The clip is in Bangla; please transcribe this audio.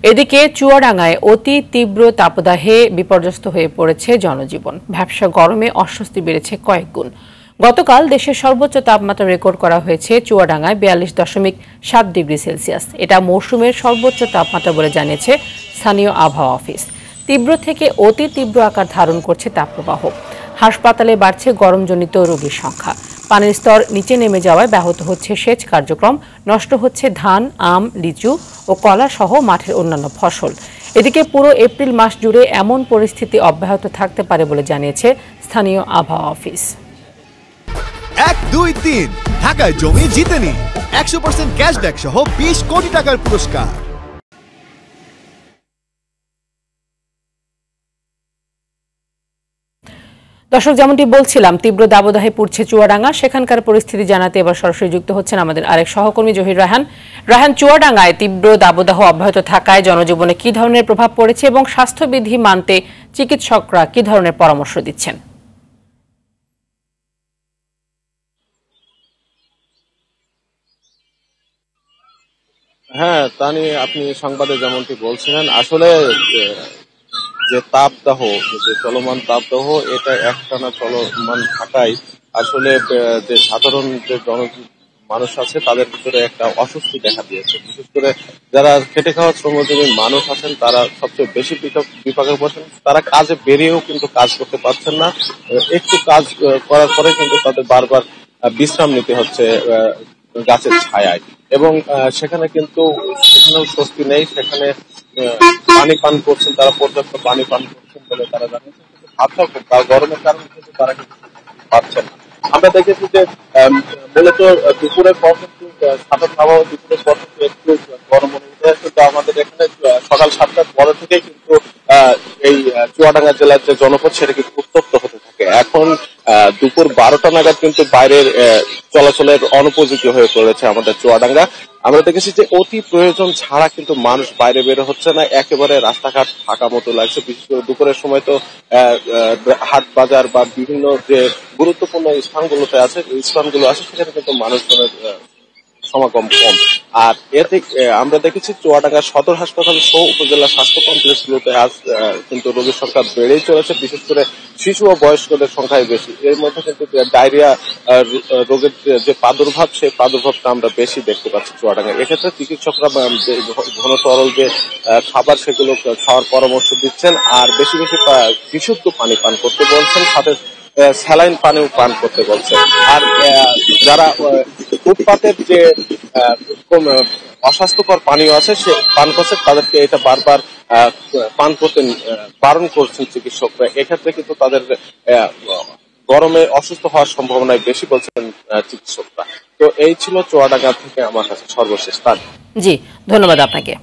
এদিকে চুয়াডাঙ্গায় অতি তীব্র তাপদাহে বিপর্যস্ত হয়ে পড়েছে জনজীবন। ভ্যাপসা গরমে অস্বস্তি বেড়েছে কয়েক গুণ। গতকাল দেশের সর্বোচ্চ তাপমাত্রা রেকর্ড করা হয়েছে চুয়াডাঙ্গায় 42.7 ডিগ্রি সেলসিয়াস। এটা মৌসুমের সর্বোচ্চ তাপমাত্রা বলে জানিয়েছে স্থানীয় আবহাওয়া অফিস। তীব্র থেকে অতি তীব্র আকার ধারণ করছে তাপপ্রবাহ। হাসপাতালে বাড়ছে গরমজনিত রোগীর সংখ্যা। পানির স্তর নিচে নেমে যাওয়ায় ব্যাহত হচ্ছে সেচ কার্যক্রম, নষ্ট হচ্ছে ধান, আম, লিচু ও কলা সহ মাঠের অন্যান্য ফসল। এদিকে পুরো এপ্রিল মাস জুড়ে এমন পরিস্থিতি অব্যাহত থাকতে পারে বলে জানিয়েছে স্থানীয় আবহাওয়া অফিস। 1, 2, 3 ঢাকায় জমি জিতে নিন 100% ক্যাশব্যাক সহ 20 কোটি টাকার পুরস্কার। দর্শক, যেমনটি বলছিলাম, তীব্র দাবদাহে পুড়ছে চুয়াডাঙ্গা। সেখানকার পরিস্থিতি জানাতে এবার সরাসরি যুক্ত হচ্ছেন আমাদের আরেক সহকর্মী জহির রায়হান। রায়হান, চুয়াডাঙ্গায় তীব্র দাবদাহ অব্যাহত থাকায় জনজীবনে কি ধরনের প্রভাব পড়েছে এবং স্বাস্থ্যবিধি মানতে চিকিৎসকরা কি ধরনের পরামর্শ দিচ্ছেন? হ্যাঁ, তা নিয়ে আপনি সংবাদে যেমনটি বলছিলেন, আসলে যে তাপদাহ, যে চলমান তাপদাহ, এটা একটানা চলমান থাকায় আসলে যে সাধারণ যে মানুষ আছে তাদের ভিতরে একটা অস্বস্তি দেখা দিয়েছে। বিশেষ করে যারা খেটে খাওয়া শ্রমজীবী মানুষ আছেন তারা সবচেয়ে বেশি বিপাকে পড়েছেন। তারা কাজে বেরিয়েও কিন্তু কাজ করতে পারছেন না। একটু কাজ করার পরে কিন্তু তাদের বারবার বিশ্রাম নিতে হচ্ছে গাছের ছায়ায়, এবং সেখানেও স্বস্তি নেই। সেখানে পানি পান করছেন তারা, পর্যাপ্ত পানি পান করছেন বলে তারা জানিয়েছেন, কিন্তু গরমের কারণে কিন্তু তারা কিন্তু পাচ্ছেন না। আমরা দেখেছি যে মূলত দুপুরের পর কিন্তু সাধারণ আবহাওয়া, দুপুরের পর কিন্তু একটু গরম অনুভূত হয়, কিন্তু আমাদের এখানে সকাল 7টার পরে থেকেই কিন্তু এই চুয়াডাঙ্গা জেলার যে জনপদ সেটা কিন্তু উত্তপ্ত হতে থাকে। এখন দুপুর 12টা নাগাদ কিন্তু বাইরের চলাচলের অনুপযোগী হয়ে পড়েছে আমাদের চুয়াডাঙ্গা। আমরা দেখেছি যে অতি প্রয়োজন ছাড়া কিন্তু মানুষ বাইরে বের হচ্ছে না, একেবারে রাস্তাঘাট ফাঁকা মতো লাগছে। বিশেষ করে দুপুরের সময় তো হাট বাজার বা বিভিন্ন যে গুরুত্বপূর্ণ স্থানগুলোতে আছে, স্থানগুলো আছে, সেখানে কিন্তু মানুষজনের সমাগম কম। আর এতে আমরা দেখেছি চুয়াডাঙ্গা সদর হাসপাতাল সহ উপজেলা স্বাস্থ্য কমপ্লেক্স গুলোতে আজ কিন্তু রোগীর সংখ্যা বেড়েই চলেছে। বিশেষ করে শিশু ও বয়স্কদের সংখ্যাই বেশি। এর মধ্যে কিন্তু ডায়রিয়া রোগের যে প্রাদুর্ভাব, সেই প্রাদুর্ভাবটা আমরা বেশি দেখতে পাচ্ছি চুয়াডাঙ্গায়। এক্ষেত্রে চিকিৎসকরা ঘন তরল যে খাবার সেগুলো খাওয়ার পরামর্শ দিচ্ছেন, আর বেশি বেশি বিশুদ্ধ পানি পান করতে বলছেন, সাথে স্যালাইন পানিও পান করতে বলছেন। আর যারা ফুটপাতের যে অস্বাস্থ্যকর পানীয় আছে সে পান করছে, তাদেরকে এটা বারবার পান করতে বারণ করছেন চিকিৎসকরা। এক্ষেত্রে কিন্তু তাদের গরমে অসুস্থ হওয়ার সম্ভাবনায় বেশি বলছেন চিকিৎসকরা। তো এই ছিল চুয়াডাঙ্গা থেকে আমার কাছে সর্বশেষ। জি, ধন্যবাদ আপনাকে।